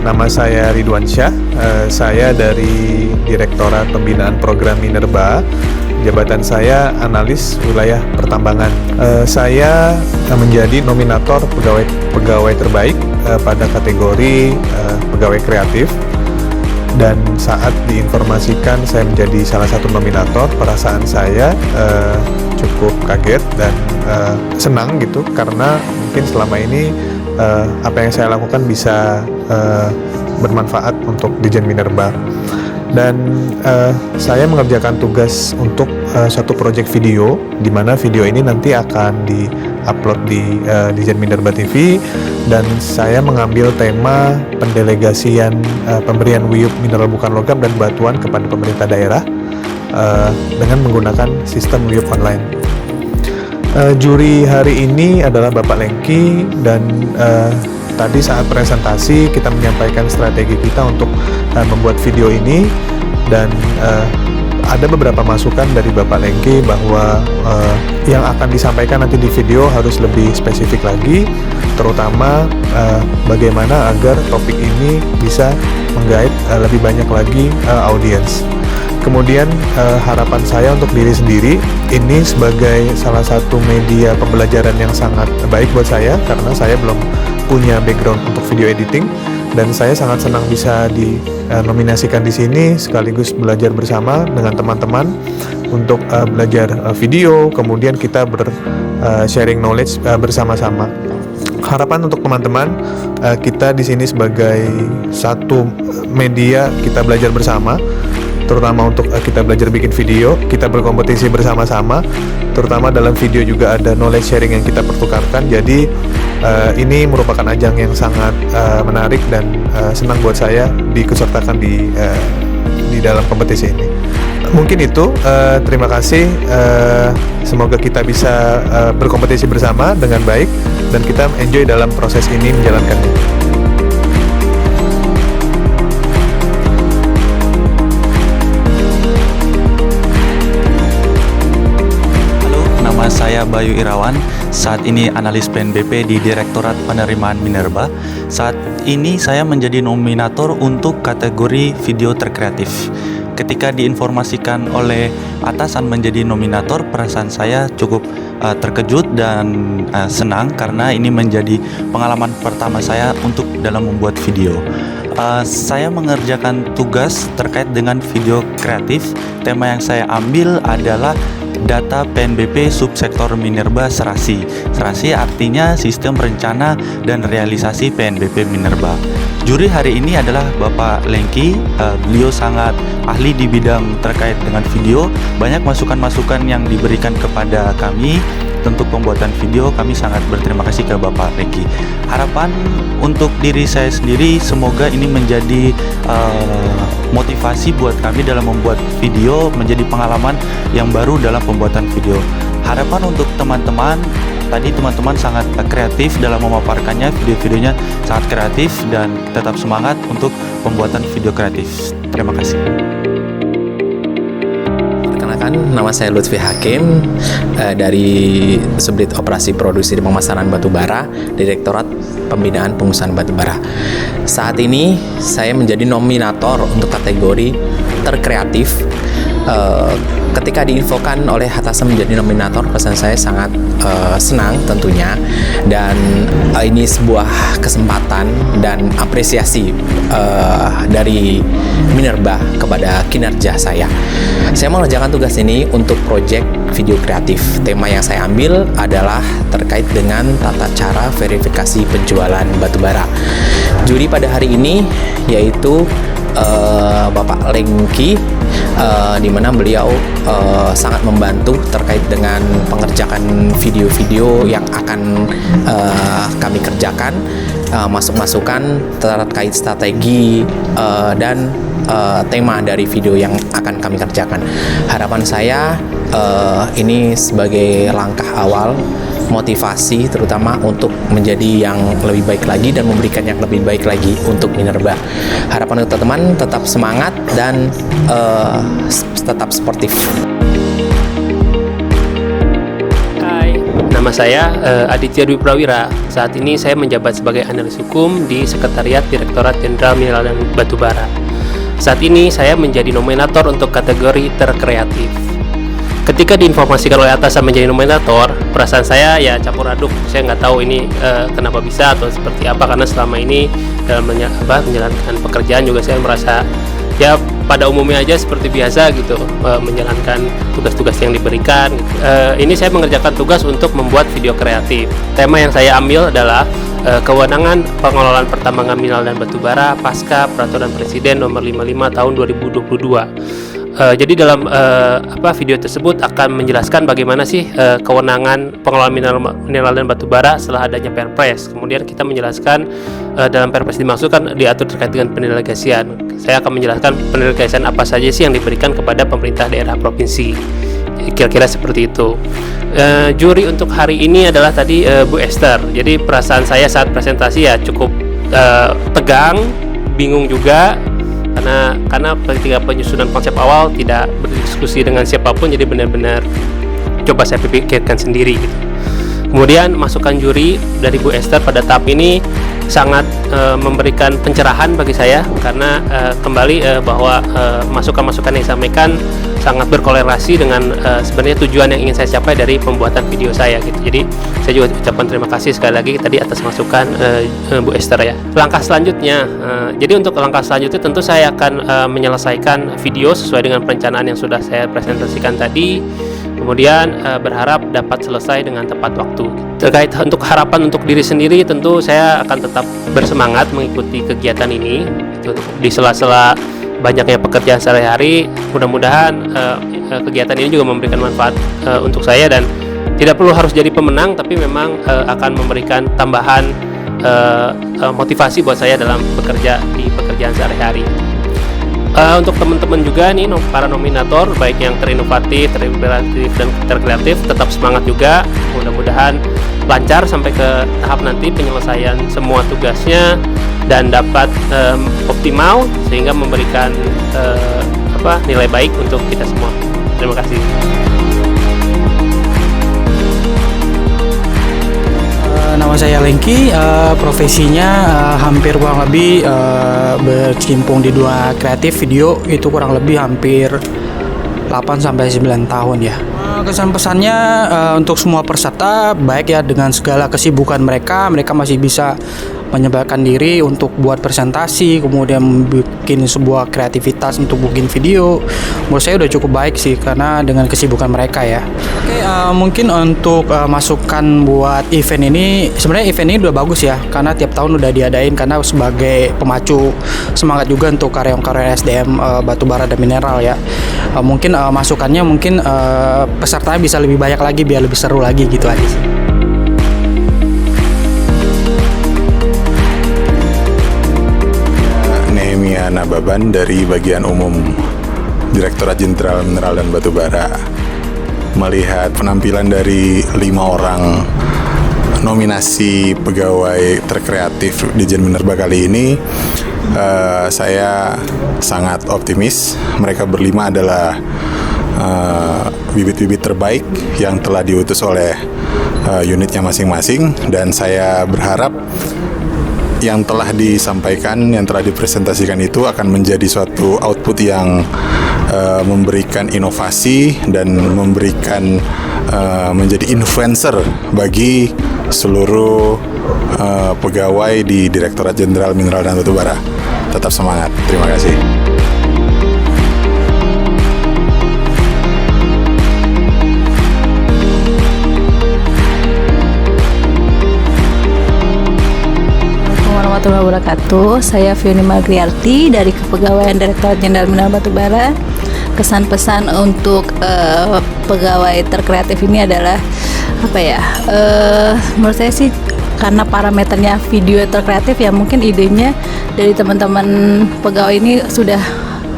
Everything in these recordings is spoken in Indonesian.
nama saya Ridwan Syah. Saya dari Direktorat Pembinaan Program Minerba. Jabatan saya analis wilayah pertambangan. Saya menjadi nominator pegawai terbaik pada kategori pegawai kreatif. Dan saat diinformasikan saya menjadi salah satu nominator, perasaan saya cukup kaget dan senang gitu, karena mungkin selama ini apa yang saya lakukan bisa bermanfaat untuk Dijen Minerba. Dan saya mengerjakan tugas untuk satu proyek video, di mana video ini nanti akan di-upload di Dijen Minerba TV, dan saya mengambil tema pendelegasian pemberian WIUP mineral bukan logam dan batuan kepada pemerintah daerah dengan menggunakan sistem WIUP online. Juri hari ini adalah Bapak Lengki, dan tadi saat presentasi kita menyampaikan strategi kita untuk membuat video ini, dan ada beberapa masukan dari Bapak Lengki bahwa yang akan disampaikan nanti di video harus lebih spesifik lagi, terutama bagaimana agar topik ini bisa menggait lebih banyak lagi audiens. Kemudian harapan saya untuk diri sendiri, ini sebagai salah satu media pembelajaran yang sangat baik buat saya, karena saya belum punya background untuk video editing, dan saya sangat senang bisa dinominasikan di sini sekaligus belajar bersama dengan teman-teman untuk belajar video, kemudian kita sharing knowledge bersama-sama. Harapan untuk teman-teman, kita di sini sebagai satu media, kita belajar bersama, terutama untuk kita belajar bikin video, kita berkompetisi bersama-sama, terutama dalam video juga ada knowledge sharing yang kita pertukarkan. Jadi ini merupakan ajang yang sangat menarik dan senang buat saya diikutsertakan di dalam kompetisi ini. Mungkin itu, terima kasih. Semoga kita bisa berkompetisi bersama dengan baik dan kita enjoy dalam proses ini menjalankannya. Saya Bayu Irawan, saat ini analis PNBP di Direktorat Penerimaan Minerba. Saat ini saya menjadi nominator untuk kategori video terkreatif. Ketika diinformasikan oleh atasan menjadi nominator, perasaan saya cukup terkejut dan senang, karena ini menjadi pengalaman pertama saya untuk dalam membuat video. Saya mengerjakan tugas terkait dengan video kreatif. Tema yang saya ambil adalah data PNBP subsektor Minerba Serasi. Serasi artinya Sistem Rencana dan Realisasi PNBP Minerba. Juri hari ini adalah Bapak Lengki. Beliau sangat ahli di bidang terkait dengan video. Banyak masukan-masukan yang diberikan kepada kami untuk pembuatan video. Kami sangat berterima kasih ke Bapak Lengki. Harapan untuk diri saya sendiri, semoga ini menjadi motivasi buat kami dalam membuat video, menjadi pengalaman yang baru dalam pembuatan video. Harapan untuk teman-teman, tadi teman-teman sangat kreatif dalam memaparkannya, video-videonya sangat kreatif, dan tetap semangat untuk pembuatan video kreatif. Terima kasih. Nama saya Lutfi Hakim, dari Subdit Operasi Produksi dan Pemasaran Batubara, Direktorat Pembinaan Pengusahaan Batubara. Saat ini saya menjadi nominator untuk kategori terkreatif. Ketika diinfokan oleh atasan menjadi nominator, pesan saya sangat senang tentunya, dan ini sebuah kesempatan dan apresiasi dari Minerba kepada kinerja saya. Saya mengerjakan tugas ini untuk proyek video kreatif. Tema yang saya ambil adalah terkait dengan tata cara verifikasi penjualan batubara. Juri pada hari ini yaitu Bapak Lengki, di mana beliau sangat membantu terkait dengan pengerjaan video-video yang akan kami kerjakan, masukan terkait strategi dan tema dari video yang akan kami kerjakan. Harapan saya ini sebagai langkah awal motivasi, terutama untuk menjadi yang lebih baik lagi dan memberikan yang lebih baik lagi untuk Minerba. Harapan untuk teman-teman tetap semangat dan tetap sportif. Hai, Nama saya Aditya Dwi Prawira. Saat ini saya menjabat sebagai analis hukum di Sekretariat Direktorat Jenderal Mineral dan Batubara. Saat ini saya menjadi nominator untuk kategori terkreatif. Ketika diinformasikan oleh atasan menjadi nominator, perasaan saya ya campur aduk. Saya nggak tahu ini kenapa bisa atau seperti apa, karena selama ini dalam menjalankan pekerjaan juga saya merasa ya pada umumnya aja seperti biasa gitu, menjalankan tugas-tugas yang diberikan. Ini saya mengerjakan tugas untuk membuat video kreatif. Tema yang saya ambil adalah kewenangan pengelolaan pertambangan mineral dan batubara pasca Peraturan Presiden Nomor 55 Tahun 2022. Jadi dalam video tersebut akan menjelaskan bagaimana sih kewenangan pengelolaan mineral dan batubara setelah adanya Perpres. Kemudian kita menjelaskan dalam Perpres dimaksudkan diatur terkait dengan pendelegasian. Saya akan menjelaskan pendelegasian apa saja sih yang diberikan kepada pemerintah daerah provinsi. Kira-kira seperti itu. Juri untuk hari ini adalah tadi Bu Esther. Jadi perasaan saya saat presentasi ya cukup tegang, bingung juga. Karena ketika penyusunan konsep awal tidak berdiskusi dengan siapapun, jadi benar-benar coba saya pikirkan sendiri gitu. Kemudian masukan juri dari Bu Esther pada tahap ini sangat memberikan pencerahan bagi saya, karena kembali bahwa masukan-masukan yang disampaikan sangat berkorelasi dengan sebenarnya tujuan yang ingin saya capai dari pembuatan video saya gitu. Jadi saya juga ucapkan terima kasih sekali lagi tadi atas masukan Bu Esther ya. Langkah selanjutnya, jadi untuk langkah selanjutnya tentu saya akan menyelesaikan video sesuai dengan perencanaan yang sudah saya presentasikan tadi. Kemudian berharap dapat selesai dengan tepat waktu. Terkait untuk harapan untuk diri sendiri, tentu saya akan tetap bersemangat mengikuti kegiatan ini di sela-sela banyaknya pekerjaan sehari-hari. Mudah-mudahan kegiatan ini juga memberikan manfaat untuk saya, dan tidak perlu harus jadi pemenang, tapi memang akan memberikan tambahan motivasi buat saya dalam bekerja di pekerjaan sehari-hari. Untuk teman-teman juga nih, para nominator baik yang terinovatif, terinspiratif, dan terkreatif, tetap semangat juga. Mudah-mudahan lancar sampai ke tahap nanti penyelesaian semua tugasnya dan dapat optimal sehingga memberikan nilai baik untuk kita semua. Terima kasih. Nama saya Lengki, profesinya hampir kurang lebih berkecimpung di dunia kreatif video itu kurang lebih hampir 8-9 tahun ya. Kesan pesannya untuk semua peserta, baik ya, dengan segala kesibukan mereka masih bisa menyebarkan diri untuk buat presentasi, kemudian bikin sebuah kreativitas untuk bikin video. Menurut saya udah cukup baik sih, karena dengan kesibukan mereka ya. Oke, mungkin untuk masukan buat event ini, sebenarnya event ini udah bagus ya, karena tiap tahun udah diadain, karena sebagai pemacu semangat juga untuk karyawan-karyawan SDM batubara dan mineral ya. Mungkin masukannya pesertanya bisa lebih banyak lagi biar lebih seru lagi gitu aja sih. Nababan dari bagian umum Direktorat Jenderal Mineral dan Batubara. Melihat penampilan dari 5 orang nominasi pegawai terkreatif di Jen Minerba kali ini, saya sangat optimis. Mereka berlima adalah bibit-bibit terbaik yang telah diutus oleh unitnya masing-masing, dan saya berharap yang telah disampaikan, yang telah dipresentasikan itu akan menjadi suatu output yang memberikan inovasi dan memberikan menjadi influencer bagi seluruh pegawai di Direktorat Jenderal Mineral dan Batubara. Tetap semangat. Terima kasih. Warahmatullahi wabarakatuh. Saya Fioni Magriarti dari Kepegawaian Direktorat Jenderal Mineral Batubara. Kesan pesan untuk pegawai terkreatif ini adalah menurut saya sih, karena parameternya video terkreatif ya, mungkin idenya dari teman-teman pegawai ini sudah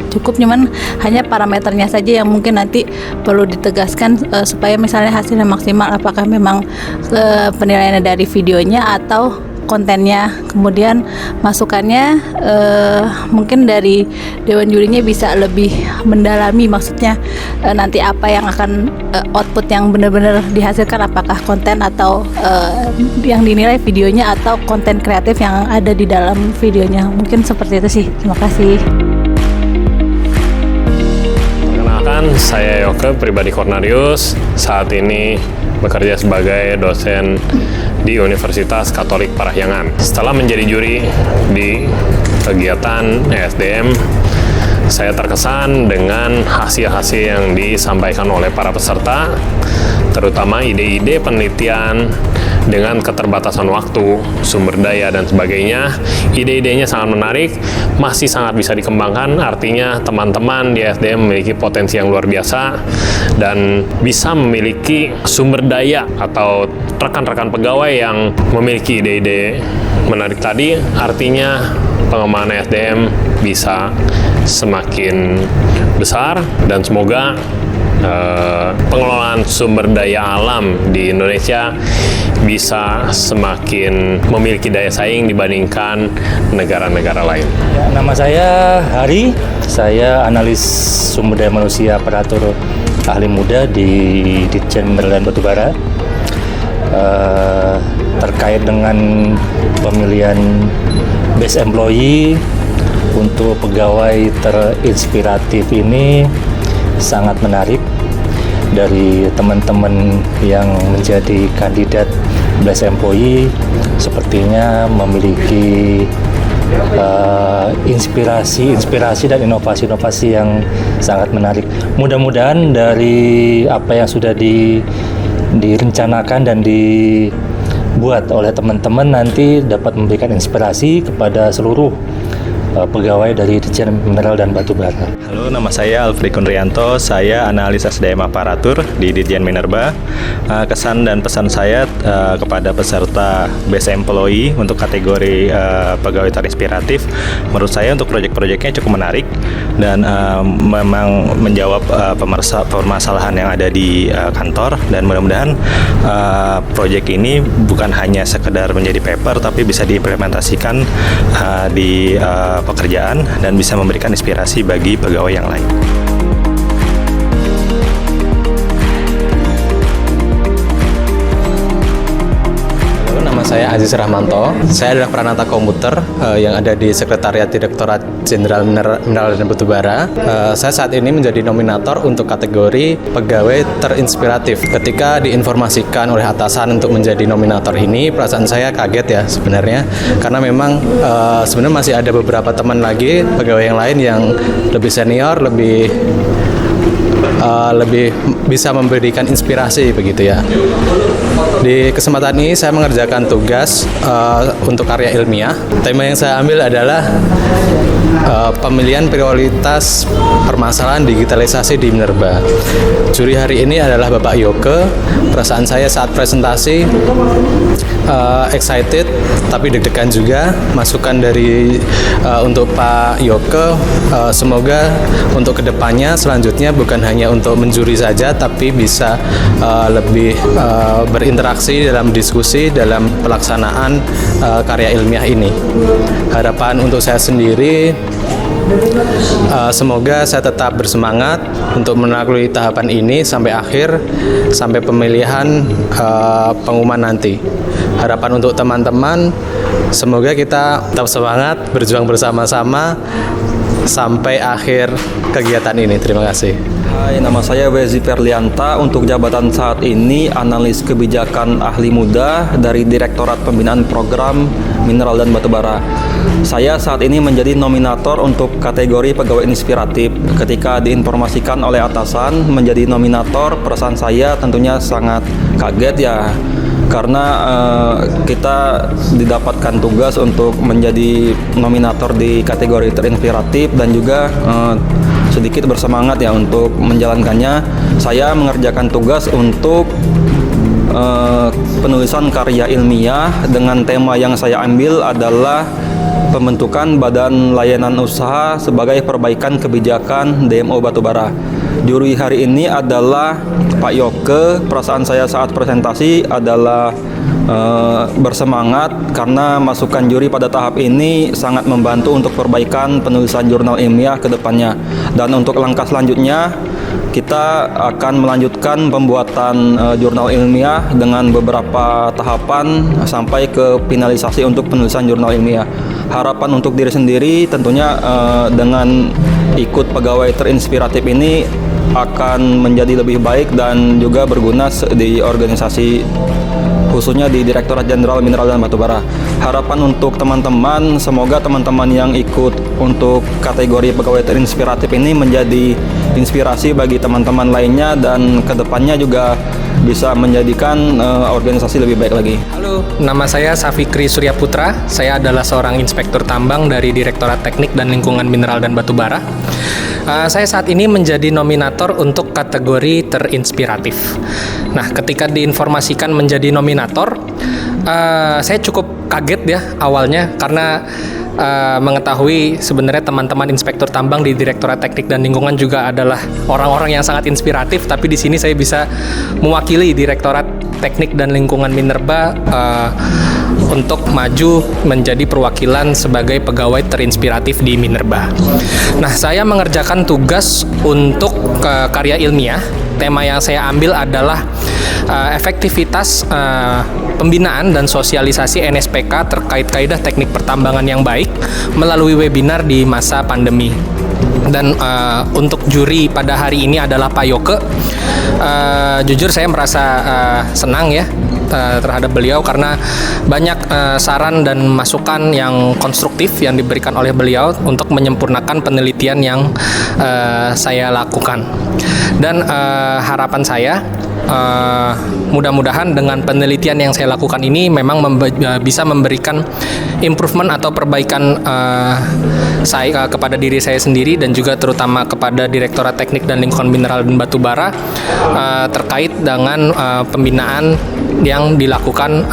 cukup, cuman hanya parameternya saja yang mungkin nanti perlu ditegaskan supaya misalnya hasilnya maksimal, apakah memang penilaiannya dari videonya atau kontennya, kemudian masukannya mungkin dari Dewan Jurinya bisa lebih mendalami, maksudnya nanti apa yang akan output yang benar-benar dihasilkan, apakah konten atau yang dinilai videonya atau konten kreatif yang ada di dalam videonya. Mungkin seperti itu sih. Terima kasih. Perkenalkan, saya Yoke Pribadi Cornarius. Saat ini bekerja sebagai dosen di Universitas Katolik Parahyangan. Setelah menjadi juri di kegiatan ESDM, saya terkesan dengan hasil-hasil yang disampaikan oleh para peserta, terutama ide-ide penelitian dengan keterbatasan waktu, sumber daya, dan sebagainya. Ide-idenya sangat menarik, masih sangat bisa dikembangkan, artinya teman-teman di ESDM memiliki potensi yang luar biasa dan bisa memiliki sumber daya atau rekan-rekan pegawai yang memiliki ide-ide menarik tadi, artinya pengembangan ESDM bisa semakin besar dan semoga pengelolaan sumber daya alam di Indonesia bisa semakin memiliki daya saing dibandingkan negara-negara lain. Nama saya Hari, saya analis sumber daya manusia aparatur ahli muda di Ditjen Mineral dan Batubara. Terkait dengan pemilihan best employee untuk pegawai terinspiratif ini sangat menarik. Dari teman-teman yang menjadi kandidat best employee sepertinya memiliki inspirasi dan inovasi-inovasi yang sangat menarik. Mudah-mudahan dari apa yang sudah direncanakan dan dibuat oleh teman-teman nanti dapat memberikan inspirasi kepada seluruh pegawai dari Ditjen Mineral dan Batubara. Halo, nama saya Alfred Kunrianto, saya analis SDM aparatur di Ditjen Minerba. Kesan dan pesan saya kepada peserta Best Employee untuk kategori pegawai terinspiratif, menurut saya untuk proyek-proyeknya cukup menarik dan memang menjawab permasalahan yang ada di kantor, dan mudah-mudahan proyek ini bukan hanya sekedar menjadi paper tapi bisa diimplementasikan di pekerjaan dan bisa memberikan inspirasi bagi pegawai yang lain. Saya Aziz Rahmanto, saya adalah peranata komputer yang ada di Sekretariat Direktorat Jenderal Mineral dan Batubara. Saya saat ini menjadi nominator untuk kategori pegawai terinspiratif. Ketika diinformasikan oleh atasan untuk menjadi nominator ini, perasaan saya kaget ya sebenarnya, karena memang sebenarnya masih ada beberapa teman lagi pegawai yang lain yang lebih senior, lebih bisa memberikan inspirasi begitu ya. Di kesempatan ini saya mengerjakan tugas untuk karya ilmiah. Tema yang saya ambil adalah pemilihan prioritas permasalahan digitalisasi di Minerba. Juri hari ini adalah Bapak Yoke. Perasaan saya saat presentasi excited tapi deg-degan juga. Masukan dari untuk Pak Yoke, semoga untuk kedepannya selanjutnya bukan hanya untuk menjuri saja tapi bisa lebih berinteraksi dalam diskusi dalam pelaksanaan karya ilmiah ini. Harapan untuk saya sendiri, semoga saya tetap bersemangat untuk melalui tahapan ini sampai akhir, sampai pemilihan pengumuman nanti. Harapan untuk teman-teman, semoga kita tetap semangat berjuang bersama-sama sampai akhir kegiatan ini. Terima kasih. Hai, nama saya Wezi Perlianta. Untuk jabatan saat ini analis kebijakan ahli muda dari Direktorat Pembinaan Program Mineral dan Batubara. Saya saat ini menjadi nominator untuk kategori pegawai inspiratif. Ketika diinformasikan oleh atasan menjadi nominator, perasaan saya tentunya sangat kaget ya, karena kita didapatkan tugas untuk menjadi nominator di kategori terinspiratif dan juga sedikit bersemangat ya untuk menjalankannya. Saya mengerjakan tugas untuk penulisan karya ilmiah dengan tema yang saya ambil adalah pembentukan Badan Layanan Usaha sebagai perbaikan kebijakan DMO Batubara. Juri hari ini adalah Pak Yoke. Perasaan saya saat presentasi adalah bersemangat karena masukan juri pada tahap ini sangat membantu untuk perbaikan penulisan jurnal ilmiah ke depannya. Dan untuk langkah selanjutnya, kita akan melanjutkan pembuatan jurnal ilmiah dengan beberapa tahapan sampai ke finalisasi untuk penulisan jurnal ilmiah. Harapan untuk diri sendiri tentunya dengan ikut pegawai terinspiratif ini akan menjadi lebih baik dan juga berguna di organisasi, khususnya di Direktorat Jenderal Mineral dan Batubara. Harapan untuk teman-teman, semoga teman-teman yang ikut untuk kategori pegawai terinspiratif ini menjadi inspirasi bagi teman-teman lainnya dan kedepannya juga bisa menjadikan organisasi lebih baik lagi. Halo, nama saya Safikri Surya Putra. Saya adalah seorang inspektur tambang dari Direktorat Teknik dan Lingkungan Mineral dan Batubara. Saya saat ini menjadi nominator untuk kategori terinspiratif. Nah, ketika diinformasikan menjadi nominator, saya cukup kaget ya awalnya karena mengetahui sebenarnya teman-teman inspektur tambang di Direktorat Teknik dan Lingkungan juga adalah orang-orang yang sangat inspiratif, tapi di sini saya bisa mewakili Direktorat Teknik dan Lingkungan Minerba untuk maju menjadi perwakilan sebagai pegawai terinspiratif di Minerba. Nah, saya mengerjakan tugas untuk karya ilmiah. Tema yang saya ambil adalah efektivitas pembinaan dan sosialisasi NSPK terkait kaidah teknik pertambangan yang baik melalui webinar di masa pandemi. Dan untuk juri pada hari ini adalah Pak Yoke. Jujur saya merasa senang ya terhadap beliau karena banyak saran dan masukan yang konstruktif yang diberikan oleh beliau untuk menyempurnakan penelitian yang saya lakukan. Dan harapan saya mudah-mudahan dengan penelitian yang saya lakukan ini memang bisa memberikan improvement atau perbaikan saya kepada diri saya sendiri dan juga terutama kepada Direktorat Teknik dan Lingkungan Mineral dan Batubara terkait dengan pembinaan yang dilakukan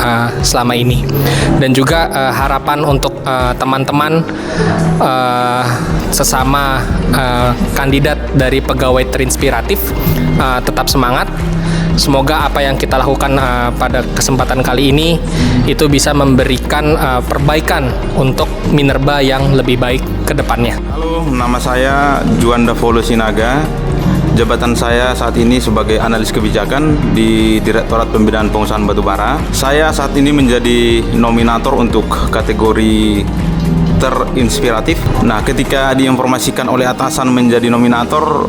selama ini. Dan juga harapan untuk teman-teman sesama kandidat dari pegawai terinspiratif tetap semangat. Semoga apa yang kita lakukan pada kesempatan kali ini itu bisa memberikan perbaikan untuk Minerba yang lebih baik ke depannya. Halo, nama saya Juanda Folo Sinaga. Jabatan saya saat ini sebagai analis kebijakan di Direktorat Pembinaan Pengusahaan Batubara. Saya saat ini menjadi nominator untuk kategori terinspiratif. Nah, ketika diinformasikan oleh atasan menjadi nominator,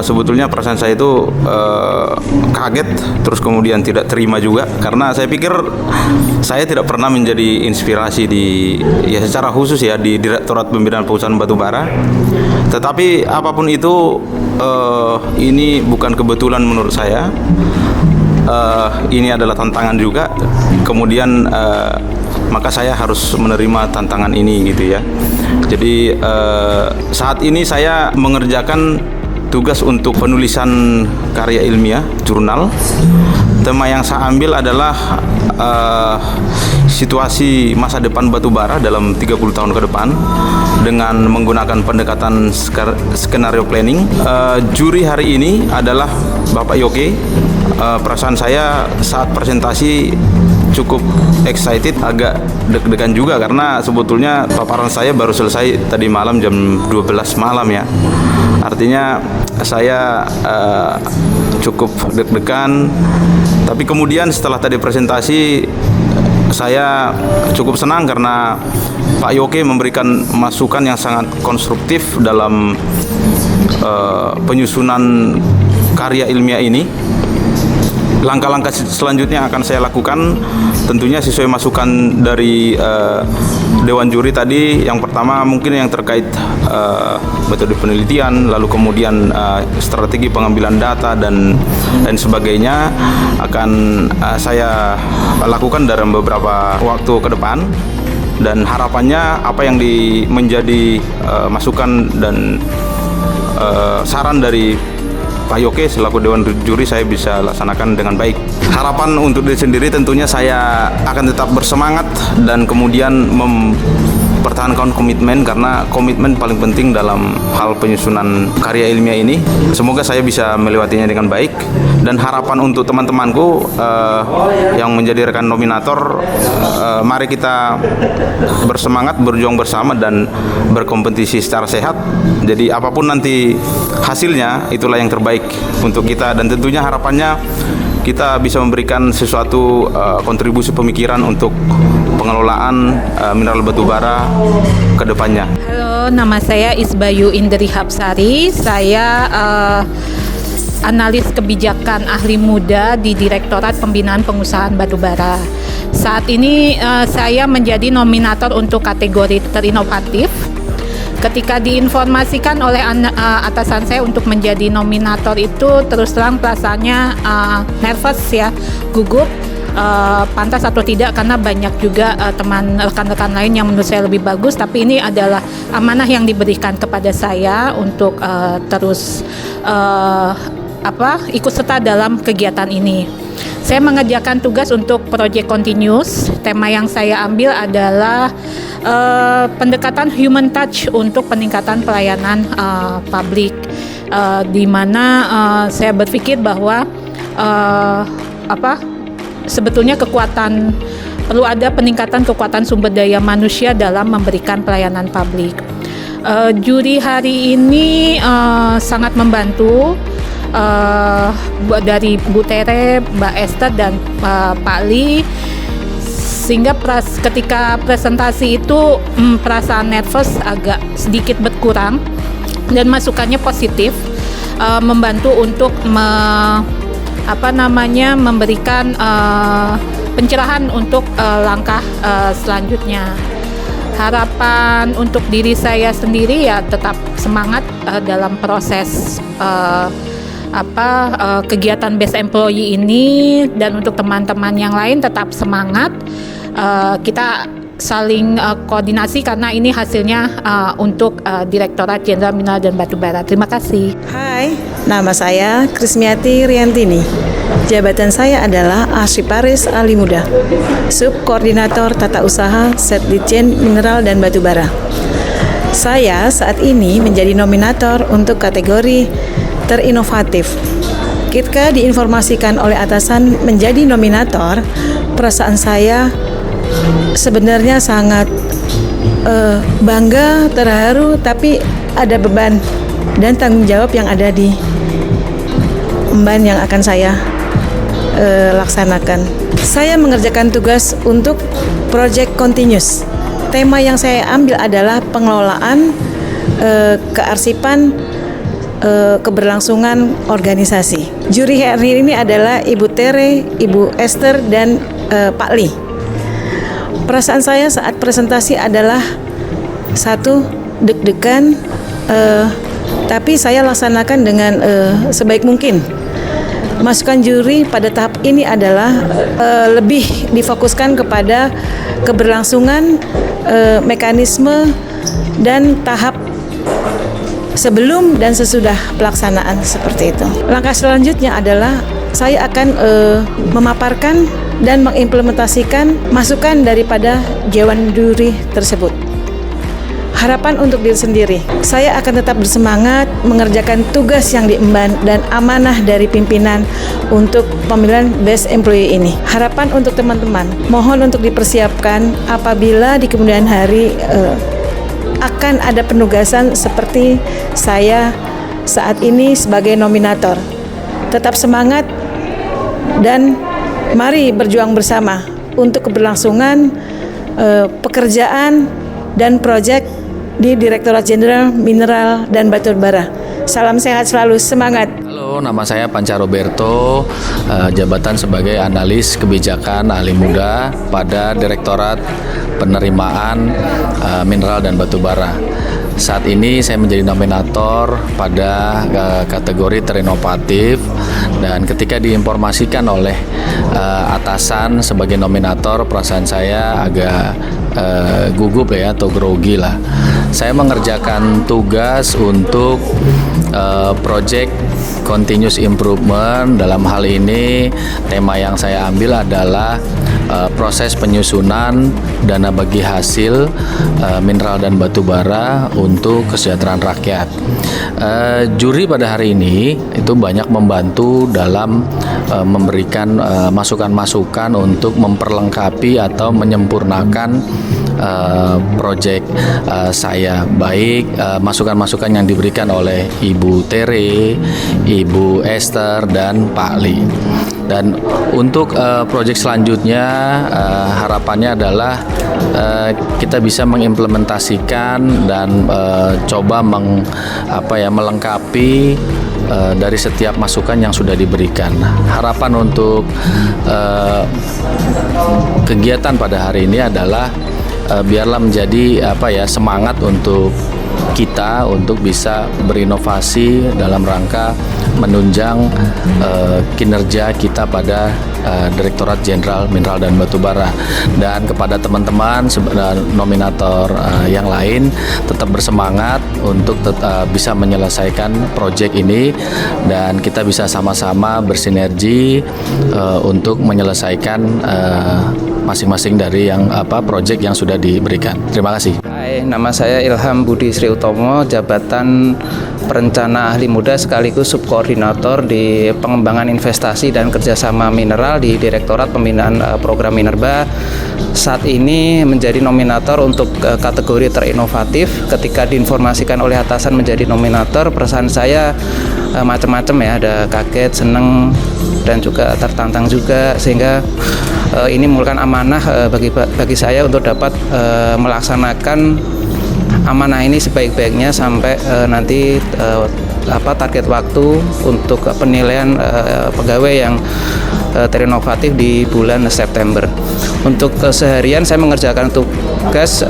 sebetulnya perasaan saya itu kaget, terus kemudian tidak terima juga, karena saya pikir saya tidak pernah menjadi inspirasi secara khusus ya di Direktorat Pembinaan Pengusahaan Batubara. Tetapi apapun itu, ini bukan kebetulan menurut saya. Ini adalah tantangan juga. Kemudian maka saya harus menerima tantangan ini gitu ya. Jadi saat ini saya mengerjakan tugas untuk penulisan karya ilmiah jurnal. Tema yang saya ambil adalah situasi masa depan batubara dalam 30 tahun ke depan dengan menggunakan pendekatan skenario planning. Juri hari ini adalah Bapak Yoke. Perasaan saya saat presentasi cukup excited, agak deg-degan juga karena sebetulnya paparan saya baru selesai tadi malam jam 12 malam ya. Artinya saya cukup deg-degan, tapi kemudian setelah tadi presentasi saya cukup senang karena Pak Yoke memberikan masukan yang sangat konstruktif dalam penyusunan karya ilmiah ini. Langkah-langkah selanjutnya akan saya lakukan tentunya sesuai masukan dari Dewan Juri tadi. Yang pertama mungkin yang terkait metode penelitian, lalu kemudian strategi pengambilan data dan sebagainya akan saya lakukan dalam beberapa waktu ke depan. Dan harapannya apa yang menjadi masukan dan saran dari Pak Yoke selaku Dewan Juri saya bisa laksanakan dengan baik. Harapan untuk diri sendiri tentunya saya akan tetap bersemangat dan kemudian pertahankan komitmen, karena komitmen paling penting dalam hal penyusunan karya ilmiah ini. Semoga saya bisa melewatinya dengan baik, dan harapan untuk teman-temanku yang menjadi rekan nominator, mari kita bersemangat, berjuang bersama dan berkompetisi secara sehat. Jadi apapun nanti hasilnya, itulah yang terbaik untuk kita, dan tentunya harapannya kita bisa memberikan sesuatu kontribusi pemikiran untuk pengelolaan mineral batubara ke depannya. Halo, nama saya Isbayu Indri Hapsari. Saya analis kebijakan ahli muda di Direktorat Pembinaan Pengusahaan Batubara. Saat ini saya menjadi nominator untuk kategori terinovatif. Ketika diinformasikan oleh atasan saya untuk menjadi nominator itu, terus terang perasaannya nervous ya, gugup, pantas atau tidak, karena banyak juga teman rekan-rekan lain yang menurut saya lebih bagus, tapi ini adalah amanah yang diberikan kepada saya untuk terus ikut serta dalam kegiatan ini. Saya mengerjakan tugas untuk proyek continuous. Tema yang saya ambil adalah pendekatan human touch untuk peningkatan pelayanan publik, di mana saya berpikir bahwa sebetulnya perlu ada peningkatan kekuatan sumber daya manusia dalam memberikan pelayanan publik. Juri hari ini sangat membantu, dari Bu Tere, Mbak Esther, dan Pak Li, sehingga ketika presentasi itu perasaan nervous agak sedikit berkurang dan masukannya positif, membantu untuk memberikan pencerahan untuk langkah selanjutnya. Harapan untuk diri saya sendiri ya tetap semangat dalam proses kegiatan Best Employee ini, dan untuk teman-teman yang lain tetap semangat. Kita saling koordinasi karena ini hasilnya untuk Direktorat Jenderal Mineral dan Batubara. Terima kasih. Hai, nama saya Krismiati Riantini. Jabatan saya adalah Arsiparis Ahli Muda, Subkoordinator Tata Usaha Setdijen Mineral dan Batubara. Saya saat ini menjadi nominator untuk kategori terinovatif. Ketika diinformasikan oleh atasan menjadi nominator, perasaan saya sebenarnya sangat bangga, terharu, tapi ada beban dan tanggung jawab yang ada di emban yang akan saya laksanakan. Saya mengerjakan tugas untuk project continuous. Tema yang saya ambil adalah pengelolaan kearsipan keberlangsungan organisasi. Juri hari ini adalah Ibu Tere, Ibu Esther, dan Pak Li. Perasaan saya saat presentasi adalah satu, deg-degan, tapi saya laksanakan dengan sebaik mungkin. Masukan juri pada tahap ini adalah lebih difokuskan kepada keberlangsungan mekanisme dan tahap sebelum dan sesudah pelaksanaan, seperti itu. Langkah selanjutnya adalah saya akan memaparkan dan mengimplementasikan masukan daripada dewan juri tersebut. Harapan untuk diri sendiri, saya akan tetap bersemangat mengerjakan tugas yang diemban dan amanah dari pimpinan untuk pemilihan Best Employee ini. Harapan untuk teman-teman, mohon untuk dipersiapkan apabila di kemudian hari akan ada penugasan seperti saya saat ini sebagai nominator. Tetap semangat dan mari berjuang bersama untuk keberlangsungan pekerjaan dan proyek di Direktorat Jenderal Mineral dan Batubara. Salam sehat selalu, semangat. Halo, nama saya Panca Roberto, jabatan sebagai analis kebijakan ahli muda pada Direktorat Penerimaan Mineral dan Batubara. Saat ini saya menjadi nominator pada kategori terinovatif, dan ketika diinformasikan oleh atasan sebagai nominator, perasaan saya agak gugup ya, atau grogi lah. Saya mengerjakan tugas untuk proyek continuous improvement. Dalam hal ini tema yang saya ambil adalah proses penyusunan dana bagi hasil mineral dan batu bara untuk kesejahteraan rakyat. Juri pada hari ini itu banyak membantu dalam memberikan masukan-masukan untuk memperlengkapi atau menyempurnakan proyek saya, baik masukan-masukan yang diberikan oleh Ibu Tere, Ibu Esther, dan Pak Li. Dan untuk proyek selanjutnya harapannya adalah kita bisa mengimplementasikan dan coba melengkapi dari setiap masukan yang sudah diberikan. Harapan untuk kegiatan pada hari ini adalah biarlah menjadi semangat untuk kita untuk bisa berinovasi dalam rangka menunjang kinerja kita pada Direktorat Jenderal Mineral dan Batu Bara. Dan kepada teman-teman nominator yang lain, tetap bersemangat untuk bisa menyelesaikan proyek ini dan kita bisa sama-sama bersinergi untuk menyelesaikan masing-masing dari proyek yang sudah diberikan. Terima kasih. Hai, nama saya Ilham Budi Sri Utomo, jabatan perencana ahli muda sekaligus subkoordinator di pengembangan investasi dan kerjasama mineral di Direktorat Pembinaan Program Minerba. Saat ini menjadi nominator untuk kategori terinovatif. Ketika diinformasikan oleh atasan menjadi nominator, perasaan saya macam-macam ya, ada kaget, seneng, dan juga tertantang juga, sehingga ini merupakan amanah bagi saya untuk dapat melaksanakan amanah ini sebaik-baiknya sampai nanti target waktu untuk penilaian pegawai yang terinovatif di bulan September. Untuk keseharian saya mengerjakan tugas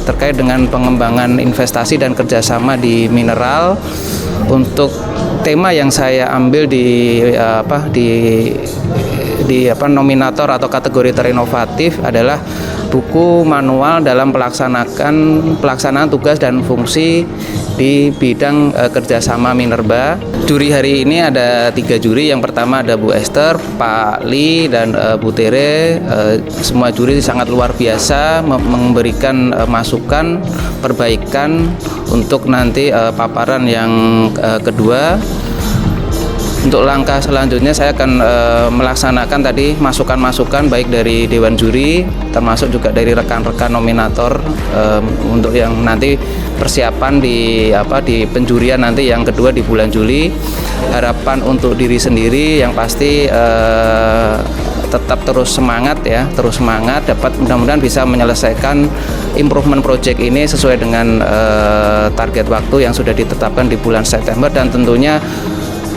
terkait dengan pengembangan investasi dan kerjasama di mineral. Untuk tema yang saya ambil di nominator atau kategori terinovatif adalah buku manual dalam pelaksanaan tugas dan fungsi di bidang kerjasama minerba. Juri hari ini ada 3 juri. Yang pertama ada Bu Esther, Pak Li, dan Bu Tere. Semua juri sangat luar biasa memberikan masukan, perbaikan untuk nanti paparan yang kedua. Untuk langkah selanjutnya saya akan melaksanakan tadi masukan-masukan baik dari Dewan Juri termasuk juga dari rekan-rekan nominator untuk yang nanti persiapan di penjurian nanti yang kedua di bulan Juli. Harapan untuk diri sendiri yang pasti tetap terus semangat dapat mudah-mudahan bisa menyelesaikan improvement project ini sesuai dengan target waktu yang sudah ditetapkan di bulan September, dan tentunya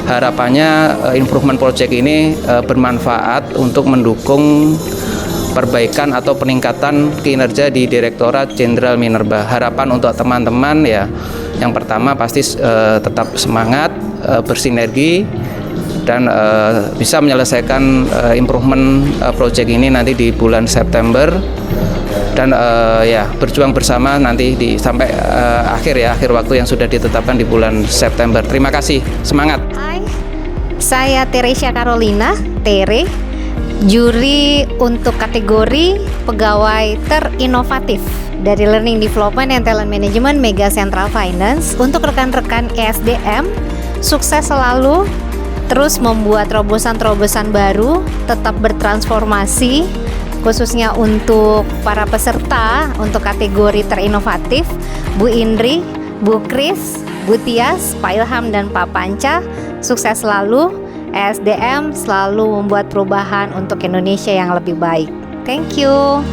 harapannya improvement project ini bermanfaat untuk mendukung perbaikan atau peningkatan kinerja di Direktorat Jenderal Minerba. Harapan untuk teman-teman ya, yang pertama pasti tetap semangat, bersinergi, dan bisa menyelesaikan improvement project ini nanti di bulan September, dan berjuang bersama nanti sampai akhir waktu yang sudah ditetapkan di bulan September. Terima kasih, semangat. Hai, saya Teresia Carolina, Tere, juri untuk kategori pegawai terinovatif dari Learning Development and Talent Management Mega Central Finance. Untuk rekan-rekan ESDM, sukses selalu, terus membuat terobosan-terobosan baru, tetap bertransformasi, khususnya untuk para peserta untuk kategori terinovatif, Bu Indri, Bu Kris, Bu Tias, Pak Ilham, dan Pak Panca. Sukses selalu, ESDM selalu membuat perubahan untuk Indonesia yang lebih baik. Thank you.